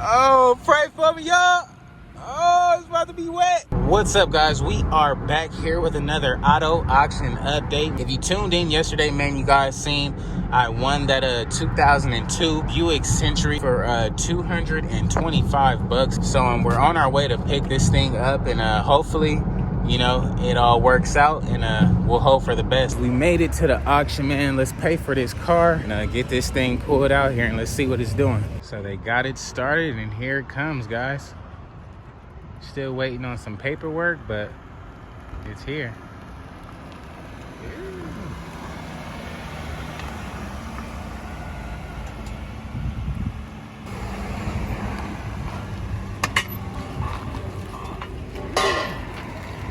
Oh, pray for me, y'all. Oh, it's about to be wet. What's up, guys? We are back here with another auto auction update. If you tuned in yesterday, man, you guys seen I won that 2002 Buick Century for 225 bucks. So we're on our way to pick this thing up, and hopefully, you know, it all works out, and we'll hope for the best. We made it to the auction, man. Let's pay for this car and get this thing pulled out here, and let's see what it's doing. So they got it started, and here it comes, guys. Still waiting on some paperwork, but it's here.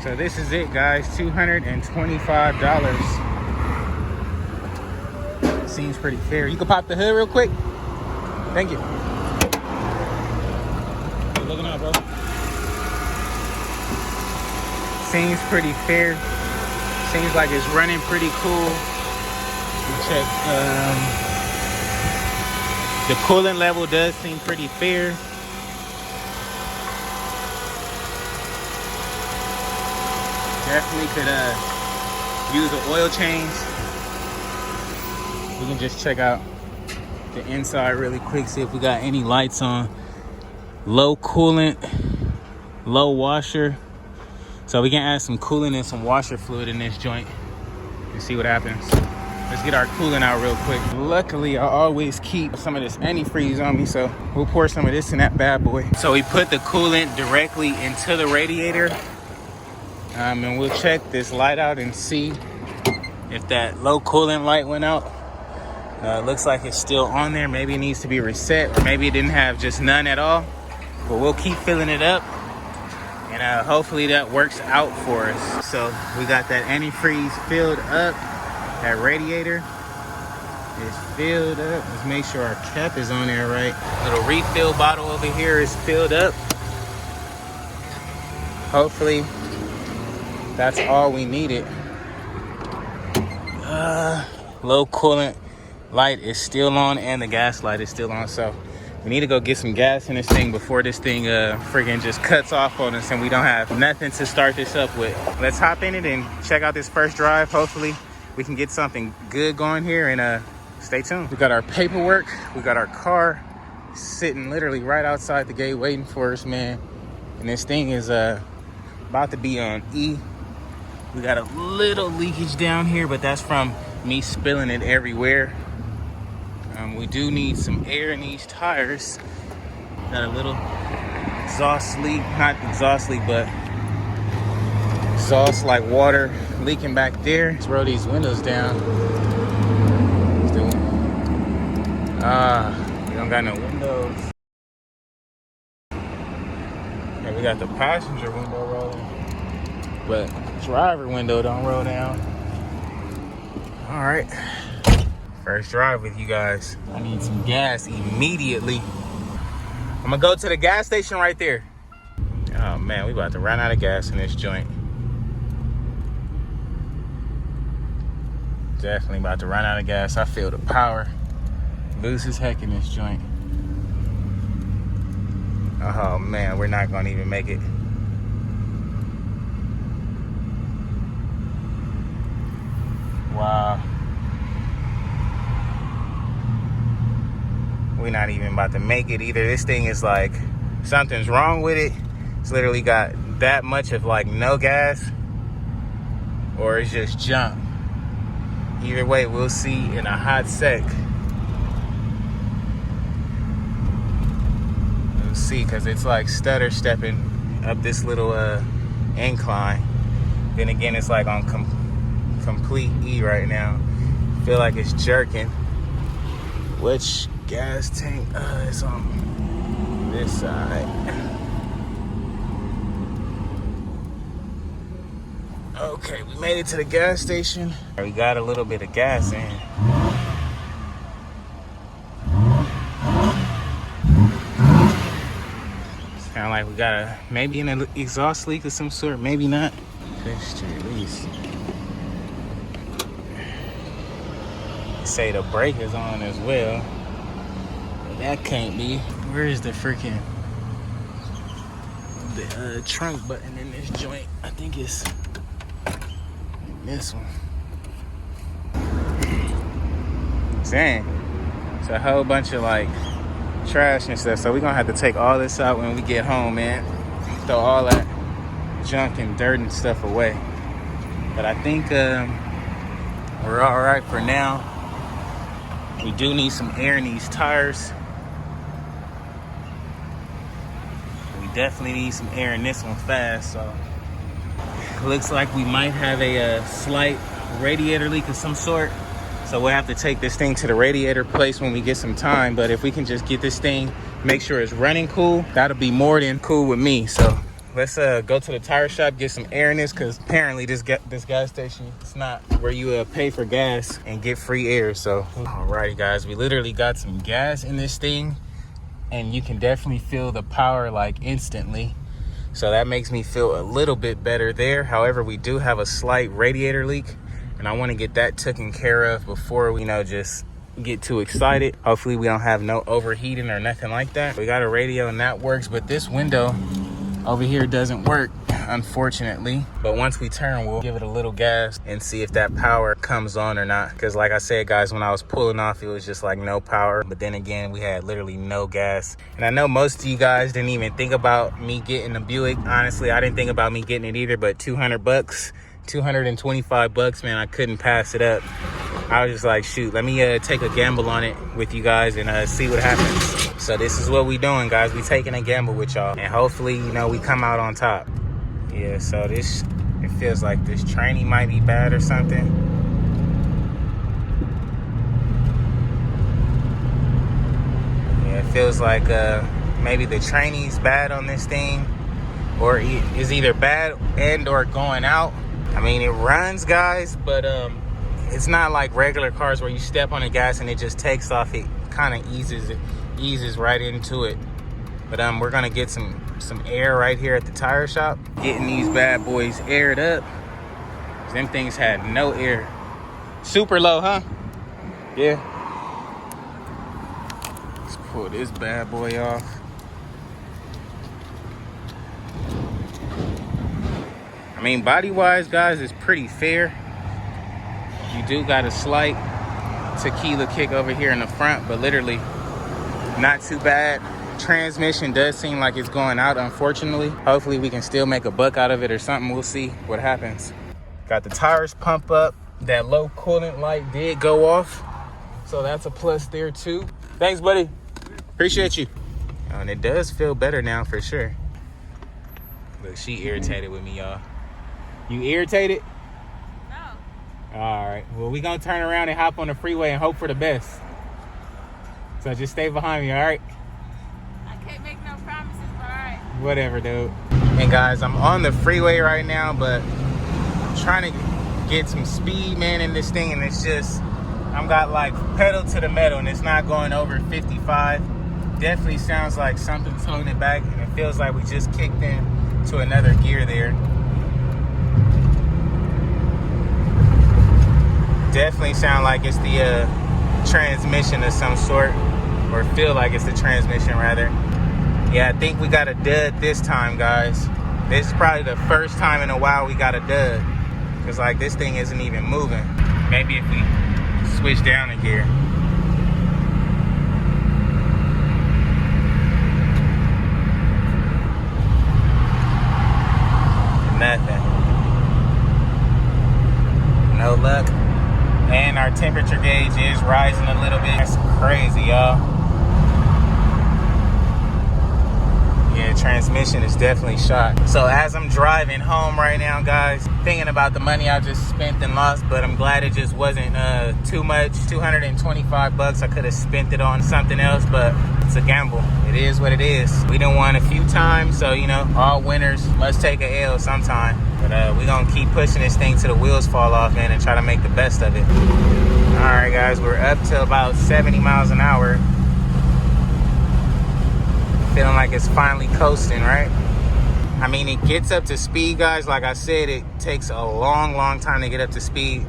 So this is it, guys. $225. Seems pretty fair. You can pop the hood real quick. Thank you. Good looking out, bro. Seems pretty fair. Seems like it's running pretty cool. We check. The coolant level does seem pretty fair. Definitely could use the oil change. We can just check out the inside really quick, see if we got any lights on. Low coolant, low washer. So we can add some coolant and some washer fluid in this joint and see what happens. Let's get our coolant out real quick. Luckily, I always keep some of this antifreeze on me, so we'll pour some of this in that bad boy. So we put the coolant directly into the radiator, and we'll check this light out and see if that low coolant light went out. It looks like it's still on there. Maybe it needs to be reset, or maybe it didn't have just none at all. But we'll keep filling it up, and hopefully that works out for us. So we got that antifreeze filled up. That radiator is filled up. Let's make sure our cap is on there right. Little refill bottle over here is filled up. Hopefully that's all we needed. Low coolant light is still on, and the gas light is still on. So we need to go get some gas in this thing before this thing friggin' just cuts off on us and we don't have nothing to start this up with. Let's hop in it and check out this first drive. Hopefully we can get something good going here, and stay tuned. We got our paperwork. We got our car sitting literally right outside the gate waiting for us, man. And this thing is about to be on E. We got a little leakage down here, but that's from me spilling it everywhere. We do need some air in these tires. Got a little exhaust leak, not exhaust leak, but exhaust like water leaking back there. Let's roll these windows down. We don't got no windows. Yeah, we got the passenger window rolling, but driver window don't roll down. All right. First drive with you guys. I need some gas immediately. I'm gonna go to the gas station right there. Oh man, we about to run out of gas in this joint. Definitely about to run out of gas. I feel the power loose as heck in this joint. Oh man, we're not gonna even make it. Wow. We're not even about to make it either. This thing is like, something's wrong with it. It's literally got that much of like no gas, or it's just junk. Either way, we'll see in a hot sec. We'll see, because it's like stutter stepping up this little incline. Then again, it's like on complete E right now. Feel like it's jerking. Which gas tank is on this side? Okay, we made it to the gas station. We got a little bit of gas in. It's kind of like we got maybe an exhaust leak of some sort, maybe not. Fixture release. Say the brake is on as well. That can't be. Where is the freaking trunk button in this joint? I think it's this one. Dang. It's a whole bunch of like trash and stuff. So we're gonna have to take all this out when we get home, man. Throw all that junk and dirt and stuff away. But I think we're all right for now. We do need some air in these tires. We definitely need some air in this one fast. So looks like we might have a slight radiator leak of some sort. So we'll have to take this thing to the radiator place when we get some time. But if we can just get this thing, make sure it's running cool, that'll be more than cool with me. So let's go to the tire shop, get some air in this, because apparently this gas station, it's not where you pay for gas and get free air. So alrighty guys, we literally got some gas in this thing, and you can definitely feel the power like instantly. So that makes me feel a little bit better there. However, we do have a slight radiator leak, and I want to get that taken care of before we, just get too excited. Hopefully we don't have no overheating or nothing like that. We got a radio and that works, but this window over here doesn't work, unfortunately. But once we turn, we'll give it a little gas and see if that power comes on or not. Because like I said, guys, when I was pulling off, it was just like no power. But then again, we had literally no gas. And I know most of you guys didn't even think about me getting a Buick. Honestly, I didn't think about me getting it either, but 200 bucks, 225 bucks, man, I couldn't pass it up. I was just like, shoot, let me take a gamble on it with you guys and see what happens. So this is what we doing, guys. We taking a gamble with y'all, and hopefully, we come out on top. Yeah, so it feels like this tranny might be bad or something. Yeah, it feels like maybe the tranny's bad on this thing, or is either bad and or going out. I mean, it runs, guys, but it's not like regular cars where you step on the gas and it just takes off. It kind of eases right into it. But we're gonna get some air right here at the tire shop, getting these bad boys aired up. Them things had no air. Super low, huh? Yeah. Let's pull this bad boy off. I mean, body-wise, guys, it's pretty fair. You do got a slight tequila kick over here in the front, but literally not too bad. Transmission does seem like it's going out, unfortunately. Hopefully we can still make a buck out of it or something. We'll see what happens. Got the tires pump up. That low coolant light did go off, so that's a plus there too. Thanks, buddy. Appreciate you. And it does feel better now for sure. Look, she irritated with me, y'all. You irritated? No. All right. Well, we gonna turn around and hop on the freeway and hope for the best. So just stay behind me, all right? I can't make no promises, but all right. Whatever, dude. And guys, I'm on the freeway right now, but I'm trying to get some speed, man, in this thing, and it's just, I'm got like pedal to the metal, and it's not going over 55. Definitely sounds like something's holding it back, and it feels like we just kicked in to another gear there. Definitely sound like it's the transmission of some sort, or feel like it's the transmission rather. Yeah, I think we got a dud this time, guys. This is probably the first time in a while we got a dud, because like this thing isn't even moving. Maybe if we switch down a gear. Nothing. No luck. And our temperature gauge is rising a little bit. That's crazy, y'all. Yeah, transmission is definitely shot. So as I'm driving home right now, guys, thinking about the money I just spent and lost, but I'm glad it just wasn't too much. 225 bucks. I could have spent it on something else, but it's a gamble. It is what it is. We done won a few times, so all winners must take a L sometime. But we gonna keep pushing this thing till the wheels fall off, man, and try to make the best of it. All right, guys, we're up to about 70 miles an hour. Feeling like it's finally coasting, right? I mean, it gets up to speed, guys. Like I said, it takes a long time to get up to speed.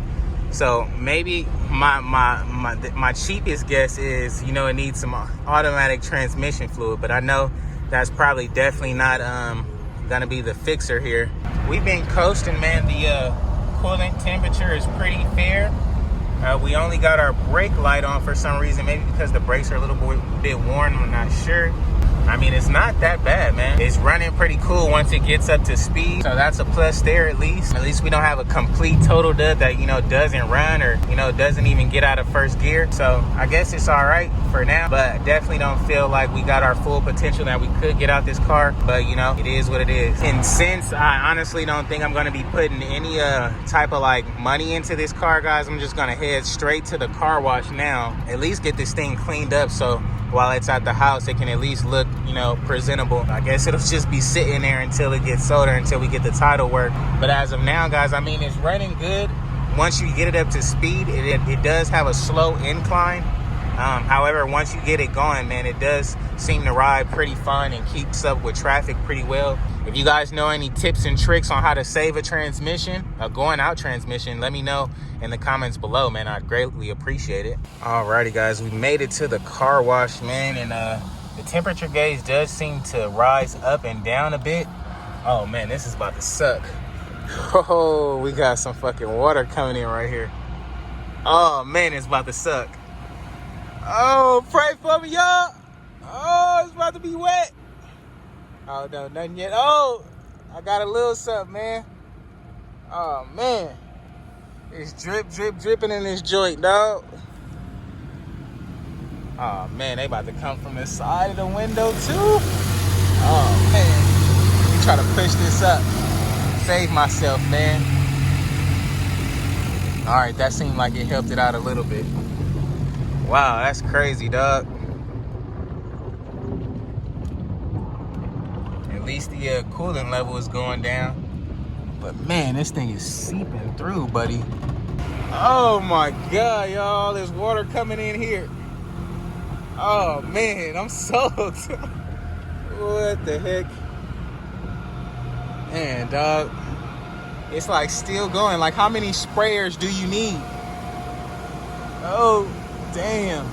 So maybe my cheapest guess is, you know, it needs some automatic transmission fluid, but I know that's probably definitely not gonna be the fixer here. We've been coasting, man. The coolant temperature is pretty fair. We only got our brake light on for some reason, maybe because the brakes are a little bit worn, I'm not sure. I mean, it's not that bad, man. It's running pretty cool once it gets up to speed. So that's a plus there at least. At least we don't have a complete total dud that, you know, doesn't run or, you know, doesn't even get out of first gear. So I guess it's all right for now, but definitely don't feel like we got our full potential that we could get out this car. But, you know, it is what it is. And since I honestly don't think I'm going to be putting any type of like money into this car, guys, I'm just going to head straight to the car wash now. At least get this thing cleaned up so while it's at the house, it can at least look, you know, presentable. I guess it'll just be sitting there until it gets sold or until we get the title work. But as of now, guys, I mean, it's running good. Once you get it up to speed, it does have a slow incline. However, once you get it going, man, it does seem to ride pretty fine and keeps up with traffic pretty well. If you guys know any tips and tricks on how to save a transmission, a going out transmission, let me know in the comments below, man. I'd greatly appreciate it. Alrighty, guys, we made it to the car wash, man, and the temperature gauge does seem to rise up and down a bit. Oh man, this is about to suck. Oh, we got some fucking water coming in right here. Oh man, it's about to suck. Oh, pray for me, y'all. Oh, it's about to be wet. Oh, no, nothing yet. Oh, I got a little something, man. Oh, man. It's dripping in this joint, dog. Oh, man, they about to come from the side of the window, too. Oh, man. Let me try to push this up. Save myself, man. All right, that seemed like it helped it out a little bit. Wow, that's crazy, dog. At least the coolant level is going down. But man, this thing is seeping through, buddy. Oh my God, y'all, there's water coming in here. Oh man, I'm soaked. What the heck? Man, dog. It's like still going. Like, how many sprayers do you need? Oh, damn.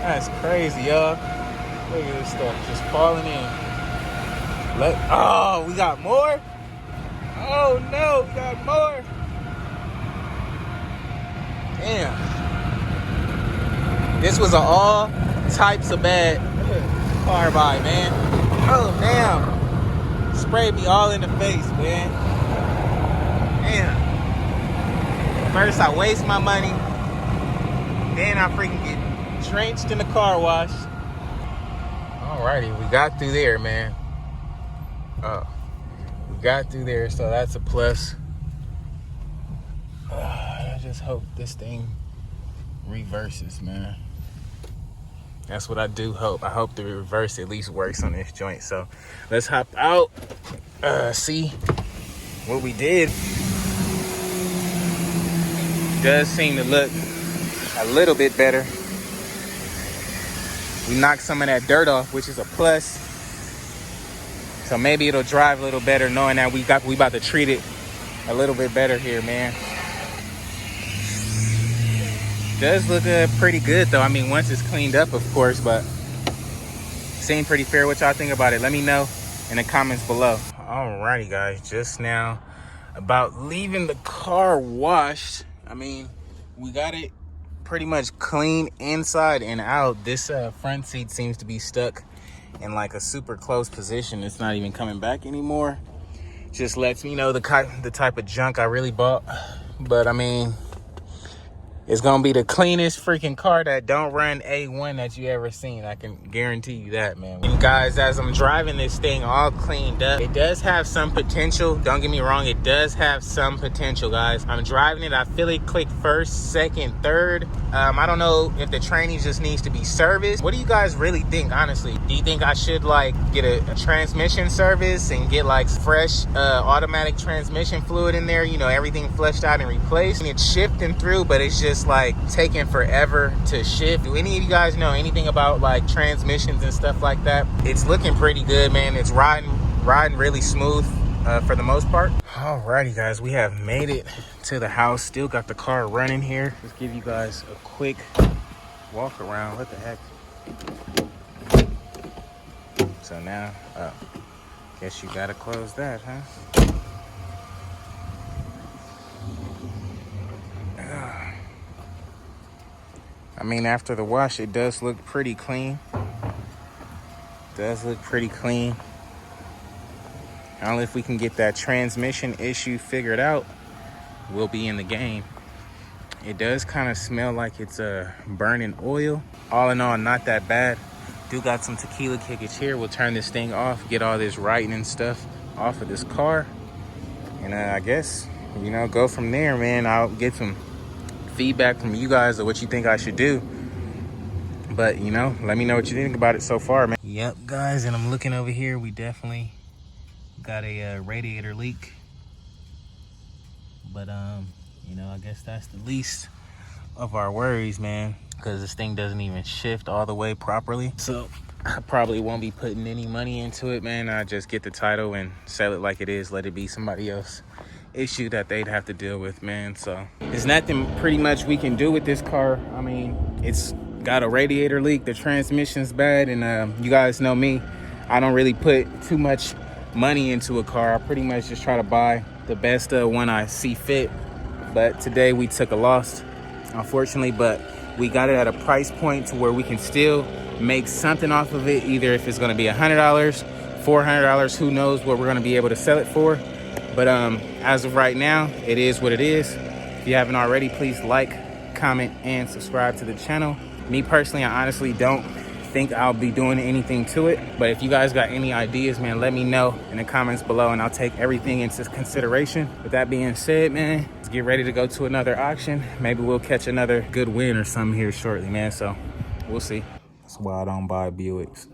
That's crazy, y'all. Look at this stuff just falling in. Oh, we got more? Oh no, we got more. Damn. This was an all types of bad car buy, man. Oh damn. Sprayed me all in the face, man. Damn. First I waste my money. Then I freaking get drenched in the car wash. Alrighty, we got through there, man. We got through there, so that's a plus. I just hope this thing reverses, man. That's what I do hope. I hope the reverse at least works on this joint. So let's hop out, see what we did. Does seem to look a little bit better. We knocked some of that dirt off, which is a plus. So maybe it'll drive a little better knowing that we about to treat it a little bit better here, man. Does look pretty good though. I mean, once it's cleaned up, of course, but seemed pretty fair. What y'all think about it? Let me know in the comments below. Alrighty, guys, just now about leaving the car washed. I mean, we got it pretty much clean inside and out. This front seat seems to be stuck in like a super close position. It's not even coming back anymore. Just lets me know the type of junk I really bought. But I mean, it's gonna be the cleanest freaking car that don't run A1 that you ever seen. I can guarantee you that, man. And guys, as I'm driving this thing all cleaned up, it does have some potential. Don't get me wrong, it does have some potential, guys. I'm driving it. I feel it click first, second, third. I don't know if the training just needs to be serviced. What do you guys really think, honestly? Do you think I should like get a transmission service and get like fresh automatic transmission fluid in there? You know, everything flushed out and replaced. And it's shifting through, but it's just like taking forever to shift. Do any of you guys know anything about like transmissions and stuff like that? It's looking pretty good, man. It's riding really smooth. for the most part. Alrighty, guys, we have made it to the house. Still got the car running here. Just give you guys a quick walk around. What the heck? So now, guess you gotta close that, huh? I mean, after the wash, it does look pretty clean. Does look pretty clean. I don't know if we can get that transmission issue figured out, we'll be in the game. It does kind of smell like it's burning oil. All in all, not that bad. Do got some tequila kickage here. We'll turn this thing off, get all this writing and stuff off of this car. And I guess, you know, go from there, man. I'll get some feedback from you guys of what you think I should do. But, you know, let me know what you think about it so far, man. Yep, guys, and I'm looking over here. We definitely got a radiator leak. But, you know, I guess that's the least of our worries, man, because this thing doesn't even shift all the way properly. So I probably won't be putting any money into it, man. I just get the title and sell it like it is. Let it be somebody else issue that they'd have to deal with, man. So there's nothing pretty much we can do with this car. I mean, it's got a radiator leak, the transmission's bad, and you guys know me, I don't really put too much money into a car. I pretty much just try to buy the best one I see fit. But today we took a loss, unfortunately, but we got it at a price point to where we can still make something off of it, either if it's going to be $100, $400, who knows what we're going to be able to sell it for. But as of right now, it is what it is. If you haven't already, please like, comment, and subscribe to the channel. Me personally, I honestly don't think I'll be doing anything to it. But if you guys got any ideas, man, let me know in the comments below, and I'll take everything into consideration. With that being said, man, let's get ready to go to another auction. Maybe we'll catch another good win or something here shortly, man. So we'll see. That's why I don't buy Buicks.